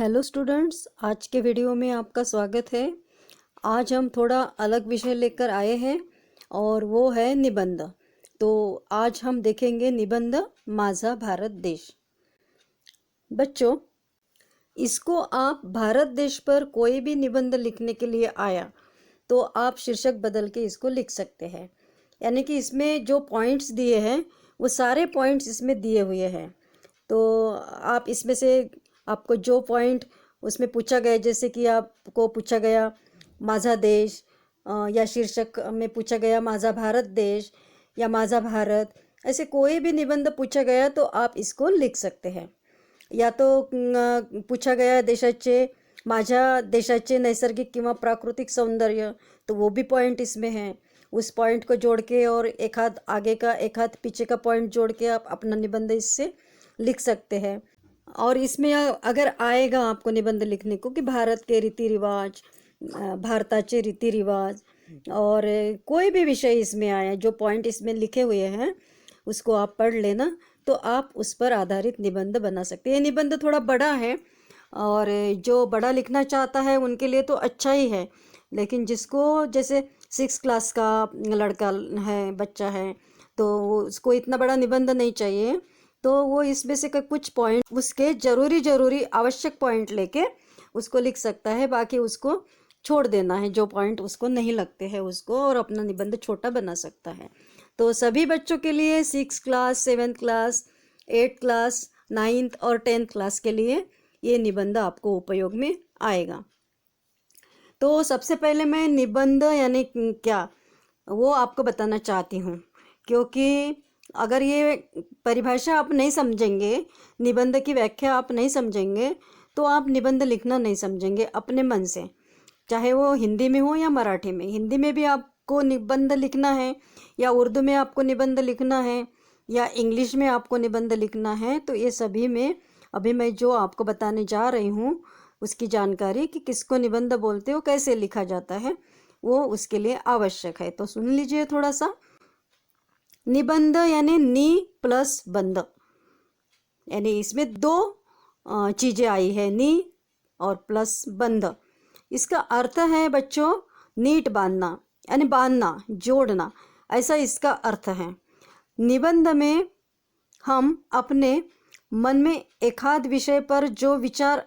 Hello students, आज के video में आपका स्वागत है। आज हम थोड़ा अलग विषय लेकर आए हैं और वो है निबंध। तो आज हम देखेंगे निबंध माझा भारत देश। बच्चों, इसको आप भारत देश पर कोई भी निबंध लिखने के लिए आया तो आप शीर्षक बदल के इसको लिख सकते हैं। यानी कि इसमें जो पॉइंट्स दिए हैं वो सारे पॉइंट्स इसमें दिए हुए हैं। तो आप इसमें से आपको जो पॉइंट उसमें पूछा गया, जैसे कि आपको पूछा गया माझा देश, या शीर्षक में पूछा गया माझा भारत देश या माझा भारत, ऐसे कोई भी निबंध पूछा गया तो आप इसको लिख सकते हैं। या तो पूछा गया देशाचे माझ्या देशाचे नैसर्गिक किंवा प्राकृतिक सौंदर्य, तो वो भी पॉइंट इसमें है। उस पॉइंट को जोड़ के और एक हाथ आगे का एक हाथ पीछे का पॉइंट जोड़ के आप अपना निबंध इससे लिख सकते हैं। और इसमें अगर आएगा आपको निबंध लिखने को कि भारत के रीति रिवाज, भारताचे रीति रिवाज, और कोई भी विषय इसमें आया, जो पॉइंट इसमें लिखे हुए हैं उसको आप पढ़ लेना, तो आप उस पर आधारित निबंध बना सकते हैं। ये निबंध थोड़ा बड़ा है और जो बड़ा लिखना चाहता है उनके लिए तो अच्छा ही है, लेकिन जिसको जैसे 6 क्लास का लड़का है, बच्चा है, तो उसको इतना बड़ा निबंध नहीं चाहिए, तो वो इसमें से कुछ पॉइंट उसके ज़रूरी आवश्यक पॉइंट लेके उसको लिख सकता है। बाकी उसको छोड़ देना है, जो पॉइंट उसको नहीं लगते हैं उसको, और अपना निबंध छोटा बना सकता है। तो सभी बच्चों के लिए 6 class, 7th class, 8th class, 9th और 10th क्लास के लिए ये निबंध आपको उपयोग में आएगा। तो सबसे पहले मैं निबंध यानी क्या वो आपको बताना चाहती हूँ, क्योंकि अगर ये परिभाषा आप नहीं समझेंगे, निबंध की व्याख्या आप नहीं समझेंगे, तो आप निबंध लिखना नहीं समझेंगे अपने मन से, चाहे वो हिंदी में हो या मराठी में। हिंदी में भी आपको निबंध लिखना है, या उर्दू में आपको निबंध लिखना है, या इंग्लिश में आपको निबंध लिखना है, तो ये सभी में अभी मैं जो आपको बताने जा रही हूँ उसकी जानकारी कि किसको निबंध बोलते हो, कैसे लिखा जाता है, वो उसके लिए आवश्यक है। तो सुन लीजिए थोड़ा सा। निबंध यानी नी प्लस बंध, यानी इसमें दो चीज़ें आई है, नी और प्लस बंध। इसका अर्थ है बच्चों नीट बांधना, यानी बांधना, जोड़ना, ऐसा इसका अर्थ है। निबंध में हम अपने मन में एकाध विषय पर जो विचार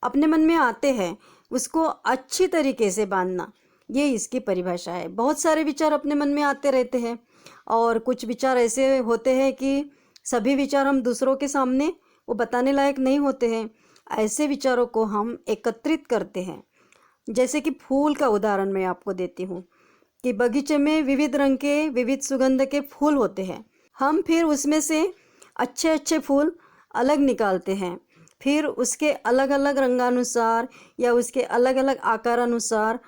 अपने मन में आते हैं उसको अच्छी तरीके से बांधना, ये इसकी परिभाषा है। बहुत सारे विचार अपने मन में आते रहते हैं, और कुछ विचार ऐसे होते हैं कि सभी विचार हम दूसरों के सामने वो बताने लायक नहीं होते हैं। ऐसे विचारों को हम एकत्रित करते हैं। जैसे कि फूल का उदाहरण मैं आपको देती हूँ कि बगीचे में विविध रंग के, विविध सुगंध के फूल होते हैं। हम फिर उसमें से अच्छे अच्छे फूल अलग निकालते हैं, फिर उसके अलग अलग रंगानुसार या उसके अलग अलग आकारानुसार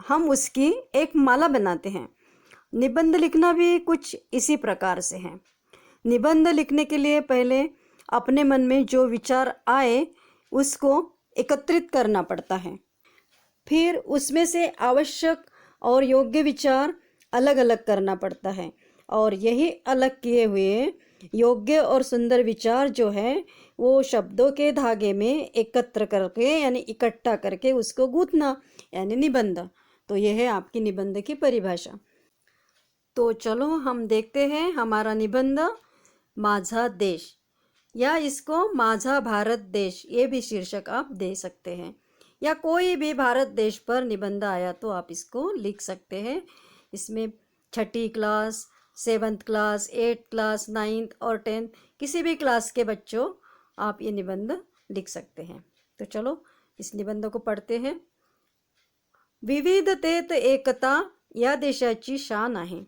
हम उसकी एक माला बनाते हैं। निबंध लिखना भी कुछ इसी प्रकार से है। निबंध लिखने के लिए पहले अपने मन में जो विचार आए उसको एकत्रित करना पड़ता है, फिर उसमें से आवश्यक और योग्य विचार अलग अलग करना पड़ता है, और यही अलग किए हुए योग्य और सुंदर विचार जो है वो शब्दों के धागे में एकत्र करके यानी इकट्ठा करके उसको गूंथना, यानी निबंध। तो यह है आपकी निबंध की परिभाषा। तो चलो हम देखते हैं हमारा निबंध माझा देश, या इसको माझा भारत देश, ये भी शीर्षक आप दे सकते हैं, या कोई भी भारत देश पर निबंध आया तो आप इसको लिख सकते हैं। इसमें 6ठी class, 7th class, 8th class, 9th और 10th किसी भी क्लास के बच्चों आप ये निबंध लिख सकते हैं। तो चलो इस निबंध को पढ़ते हैं। विविधतेत एकता या देशाची शान आहे।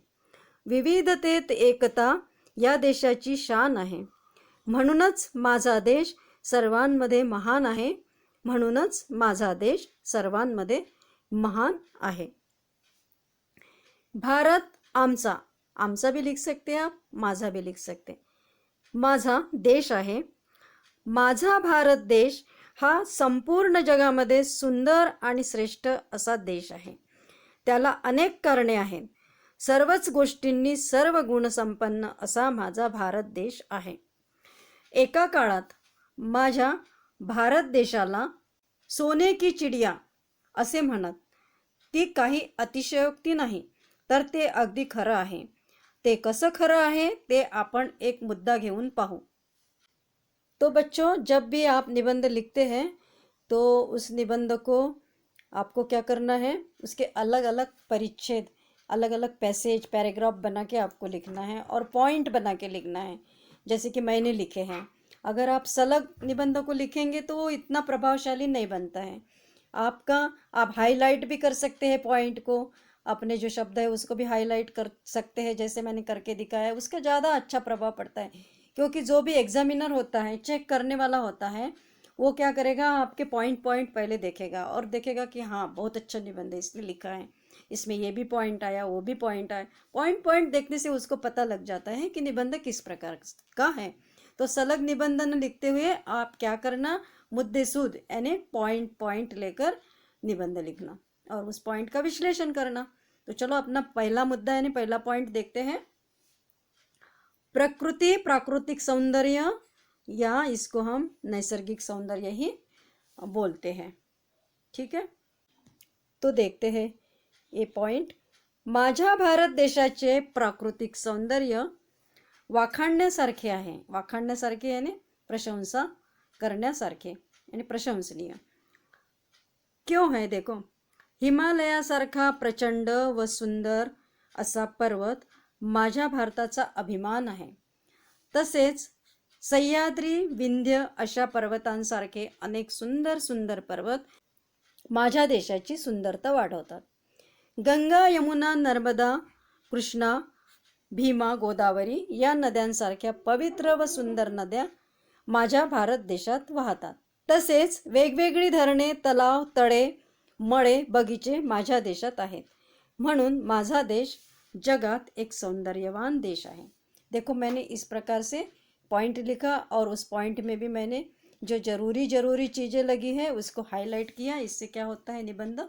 विविधतेत एकता या देशाची शान आहे, म्हणूनच माझा देश सर्वांमध्ये महान आहे, म्हणूनच माझा देश सर्वांमध्ये महान आहे। भारत आमचा, आमचा भी लिख सकते हैं आप, माझा भी लिख सकते हैं। माझा देश आहे, माझा भारत देश हा संपूर्ण जगामध्ये सुंदर आणि श्रेष्ठ असा देश आहे। त्याला अनेक कारणे आहेत। सर्वच गोष्टींनी सर्व गुणसंपन्न असा माझा भारत देश आहे। एका काळात माझ्या भारत देशाला सोने की चिडिया असे म्हणत. ती काही अतिशयोक्ती नाही, तर ते अगदी खरं आहे. ते कसं खरं आहे ते आपण एक मुद्दा घेऊन पाहू. तो बच्चों, जब भी आप निबंध लिखते हैं तो उस निबंध को आपको क्या करना है, उसके अलग अलग परिच्छेद, अलग अलग पैसेज, पैराग्राफ बना के आपको लिखना है और पॉइंट बना के लिखना है, जैसे कि मैंने लिखे हैं. अगर आप सलग निबंध को लिखेंगे तो वो इतना प्रभावशाली नहीं बनता है. आप हाईलाइट भी कर सकते हैं पॉइंट को, अपने जो शब्द है उसको भी हाईलाइट कर सकते हैं, जैसे मैंने करके दिखाया है. उसका ज़्यादा अच्छा प्रभाव पड़ता है, क्योंकि जो भी एग्जामिनर होता है, चेक करने वाला होता है, वो क्या करेगा, आपके पॉइंट पॉइंट पहले देखेगा और देखेगा कि हाँ बहुत अच्छा निबंध है, इसने लिखा है, इसमें ये भी पॉइंट आया, वो भी पॉइंट आया. पॉइंट पॉइंट देखने से उसको पता लग जाता है कि निबंध किस प्रकार का है. तो सलग निबंधन लिखते हुए आप क्या करना, मुद्देसूद यानी पॉइंट पॉइंट लेकर निबंध लिखना और उस पॉइंट का विश्लेषण करना. तो चलो अपना पहला मुद्दा यानी पहला पॉइंट देखते हैं. प्रकृति प्राकृतिक सौंदर्य, या इसको हम नैसर्गिक सौंदर्य ही बोलते हैं. ठीक है, तो देखते हैं ये पॉइंट. माझ्या भारत देशाचे प्राकृतिक सौंदर्य वाखाणण्यासारखे आहे. वाखाणण्यासारखे यानी प्रशंसा करण्यासारखे यानी प्रशंसनीय. क्यों है, देखो, हिमालयासारखा प्रचंड व सुंदर असा पर्वत माझ्या भारताचा अभिमान आहे. तसेच सह्याद्री, विंध्य अशा पर्वतांसारखे अनेक सुंदर सुंदर पर्वत माझ्या देशाची सुंदरता वाढवतात. गंगा, यमुना, नर्मदा, कृष्णा, भीमा, गोदावरी या नद्यांसारख्या पवित्र व सुंदर नद्या माझ्या भारत देशात वाहतात. तसेच वेगवेगळी धरणे, तलाव, तळे, मळे, बगीचे माझ्या देशात आहेत. म्हणून माझा देश जगात एक सौंदर्यवान देश आहे. देखो, मैंने इस प्रकार से पॉइंट लिखा और उस पॉइंट में भी मैंने जो ज़रूरी चीज़ें लगी है उसको हाईलाइट किया. इससे क्या होता है, निबंध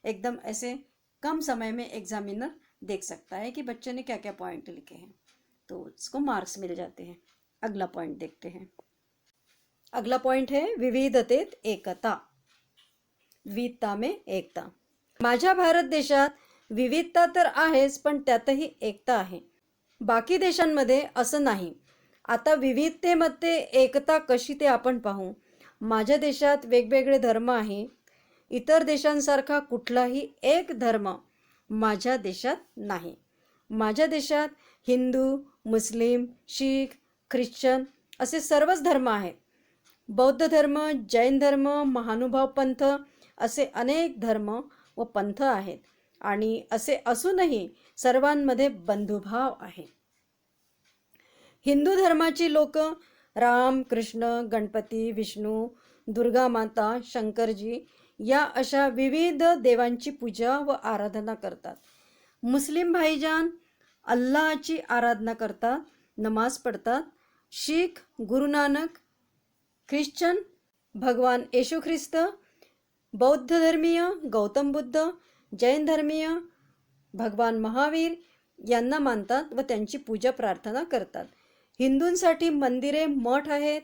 एकदम ऐसे कम समय में एग्जामिनर देख सकता है कि बच्चे ने क्या क्या पॉइंट लिखे हैं, तो उसको मार्क्स मिल जाते हैं. अगला पॉइंट देखते हैं. अगला पॉइंट है विविधतेत एकता. विविधता में एकता. माझ्या भारत देशात विविधता तर आहेच, पण त्यातही एकता आहे. बाकी देशांमध्ये असं नाही. आता विविधतेमध्ये एकता कशी ते आपण पाहू. माझ्या देशात वेगवेगळे धर्म आहे. इतर देशांसारखा कुठलाही एक धर्म माझ्या देशात नाही. माझ्या देशात हिंदू, मुस्लिम, शीख, ख्रिश्चन असे सर्वच धर्म आहेत. बौद्ध धर्म, जैन धर्म, महानुभाव पंथ असे अनेक धर्म व पंथ आहेत. आणि असे असूनही सर्वांमध्ये बंधुभाव आहे. हिंदू धर्माची लोक राम, कृष्ण, गणपती, विष्णू, दुर्गा माता, शंकरजी या अशा विविध देवांची पूजा व आराधना करतात. मुस्लिम भाईजान अल्लाहची आराधना करतात, नमाज पढ़तात. शीख गुरु नानक, ख्रिश्चन भगवान येशू ख्रिस्त, बौद्ध धर्मीय गौतम बुद्ध, जैन धर्मीय भगवान महावीर यांना मानतात व त्यांची पूजा प्रार्थना करतात. हिंदूंसाठी मंदिरे, मठ आहेत.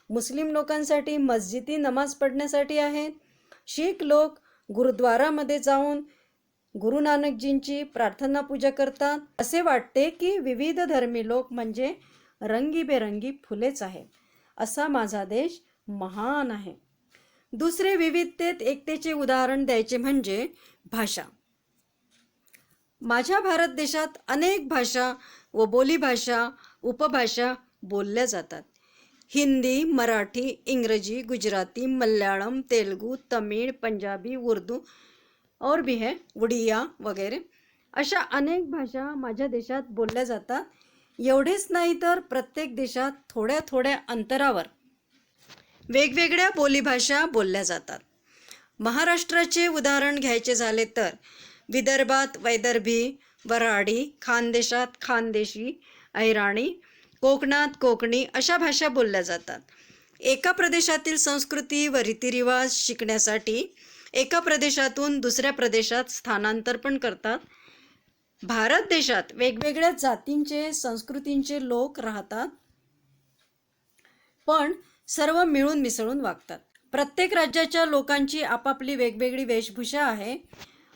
मुस्लिम लोकांसाठी मस्जिदी नमाज पढ़ण्यासाठी आहेत. शीख लोक गुरुद्वारामध्ये जाऊन गुरु नानकजींची प्रार्थना पूजा करतात. असे वाटते की विविध धर्मी लोक म्हणजे रंगीबेरंगी फुलेच आहेत. असा माझा देश महान आहे. दुसरे विविधतेत एकतेचे उदाहरण द्यायचे म्हणजे भाषा. माझ्या भारत देशात अनेक भाषा व बोलीभाषा, उपभाषा बोलल्या जातात. हिंदी, मराठी, इंग्रजी, गुजराती, मल्याळम, तेलुगू, तमिळ, पंजाबी, उर्दू और भी है, उड़िया वगैरे अशा अनेक भाषा माझ्या देशात बोलल्या जातात. एवढेच नाही तर प्रत्येक देशात थोड्या थोड्या अंतरावर वेगवेगळ्या बोलीभाषा बोलल्या जातात. महाराष्ट्राचे उदाहरण घ्यायचे झाले तर विदर्भात वैदर्भी, वऱ्हाडी, खानदेशात खानदेशी, अहिराणी, कोकणात कोकणी अशा भाषा बोलल्या जातात. एका प्रदेशातील संस्कृती व रीतिरिवाज शिकण्यासाठी एका प्रदेशातून दुसऱ्या प्रदेशात स्थानांतर पण करतात. भारत देशात वेगवेगळ्या जातींचे, संस्कृतींचे लोक राहतात, पण सर्व मिळून मिसळून वागतात. प्रत्येक राज्याच्या लोकांची आपापली वेगवेगळी वेशभूषा आहे.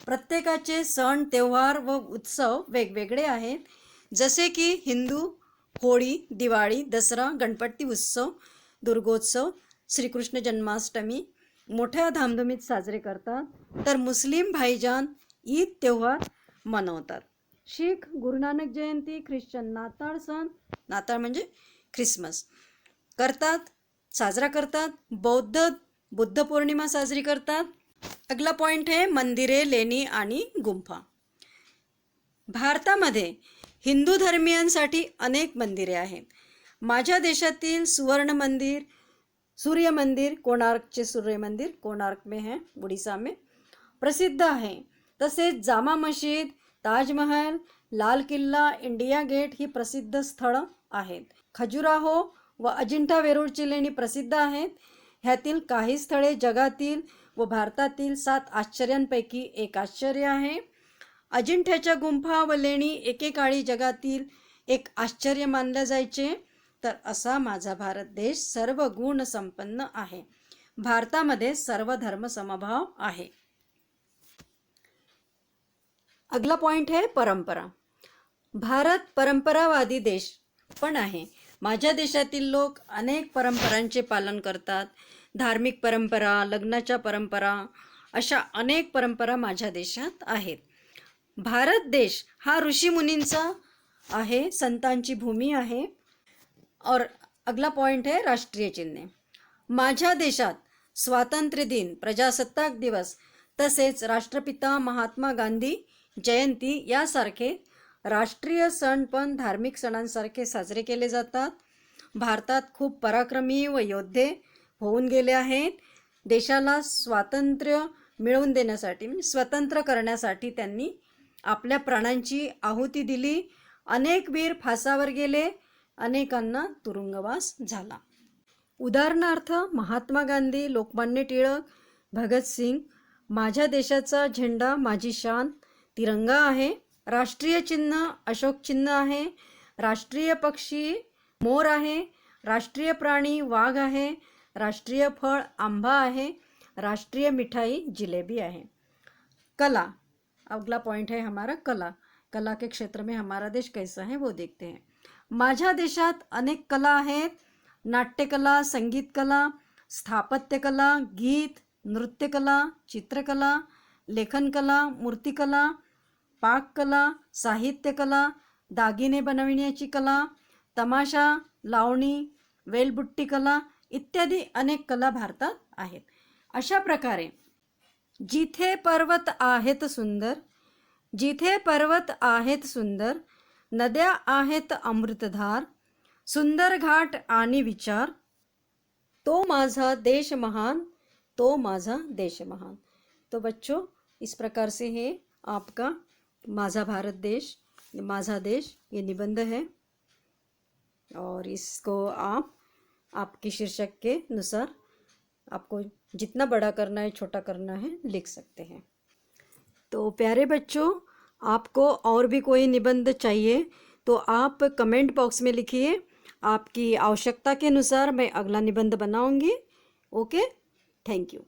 प्रत्येकाचे सण त्योहार व उत्सव वेगवेगळे आहेत. जसे की हिंदू होळी, दिवाळी, दसरा, गणपती उत्सव, दुर्गोत्सव, श्रीकृष्ण जन्माष्टमी मोठ्या धामधुमीत साजरे करतात. तर मुस्लिम भाईजान ईद त्योहार मनवतात. शीख गुरुनानक जयंती, ख्रिश्चन नाताळ सण, नाताळ म्हणजे ख्रिसमस करतात, साजरा करतात. बौद्ध बुद्ध पौर्णिमा साजरी करतात. अगला पॉइंट है मंदिरे, लेणी आणि गुंफा. भारतामध्ये हिंदू धर्मीयांसाठी अनेक मंदिरे आहेत. माझ्या देशातील सुवर्ण मंदिर, सूर्य मंदिर, कोणार्कचे सूर्य मंदिर कोणार्क में है, उड़ीसा में प्रसिद्ध आहे. तसेच जामा मशीद, ताजमहल, लाल किल्ला, इंडिया गेट ही प्रसिद्ध स्थळं आहेत. खजुराहो व अजिंठा वेरूळची लेणी प्रसिद्ध आहेत. ह्यातील काही स्थळे जगातील व भारतातील 7 आश्चर्यांपैकी एक आश्चर्य आहे. अजिंठ्याच्या गुंफा व लेणी एकेकाळी जगातील एक आश्चर्य मानले जायचे. तर असा माझा भारत देश सर्व गुण संपन्न आहे. भारतामध्ये सर्व धर्म समभाव आहे. अगला पॉइंट है परंपरा. भारत परंपरावादी देश पण आहे. माझ्या देशातील लोक अनेक परंपरांचे पालन करतात. धार्मिक परंपरा, लग्नाच्या परंपरा अशा अनेक परंपरा माझ्या देशात आहेत. भारत देश हा ऋषीमुनींचा आहे, संतांची भूमी आहे. और अगला पॉइंट है राष्ट्रीय चिन्हे. माझ्या देशात स्वातंत्र्य दिन, प्रजासत्ताक दिवस तसेच राष्ट्रपिता महात्मा गांधी जयंती यासारखे राष्ट्रीय सण पण धार्मिक सणांसारखे साजरे केले जातात. भारतात खूप पराक्रमी व योद्धे होऊन गेले आहेत. देशाला स्वातंत्र्य मिळवून देण्यासाठी म्हणजे स्वतंत्र करण्यासाठी त्यांनी आपल्या प्राणांची आहुती दिली. अनेक वीर फासावर गेले, अनेकांना तुरुंगवास झाला. उदाहरणार्थ महात्मा गांधी, लोकमान्य टिळक, भगतसिंग. माझ्या देशाचा झेंडा, माझी शान तिरंगा आहे. राष्ट्रीय चिन्ह अशोक चिन्ह आहे. राष्ट्रीय पक्षी मोर आहे. राष्ट्रीय प्राणी वाघ आहे. राष्ट्रीय फळ आंबा आहे. राष्ट्रीय मिठाई जिलेबी आहे. कला, अगला पॉइंट है हमारा कला. कला के क्षेत्र में हमारा देश कैसा है वो देखते हैं. माझ्या देशात अनेक कला आहेत. नाट्यकला, संगीतकला, स्थापत्यकला, गीत, नृत्यकला, चित्रकला, लेखनकला, मूर्तिकला, पाककला, साहित्यकला, दागिने बनविण्याची कला, तमाशा, लावणी, वेलबुट्टी कला इत्यादी अनेक कला भारतात आहेत. अशा प्रकारे जिथे पर्वत आहेत सुंदर, जिथे पर्वत आहेत सुंदर, नद्या आहेत अमृतधार, सुंदर घाट आणि विचार, तो माझा देश महान, तो माझा देश महान. तो बच्चों, इस प्रकार से है आपका माझा भारत देश, माझा देश ये निबंध है. और इसको आप आपके शीर्षक के अनुसार आपको जितना बड़ा करना है, छोटा करना है, लिख सकते हैं. तो प्यारे बच्चों, आपको और भी कोई निबंध चाहिए तो आप कमेंट बॉक्स में लिखिए. आपकी आवश्यकता के अनुसार मैं अगला निबंध बनाऊंगी. Okay, thank you.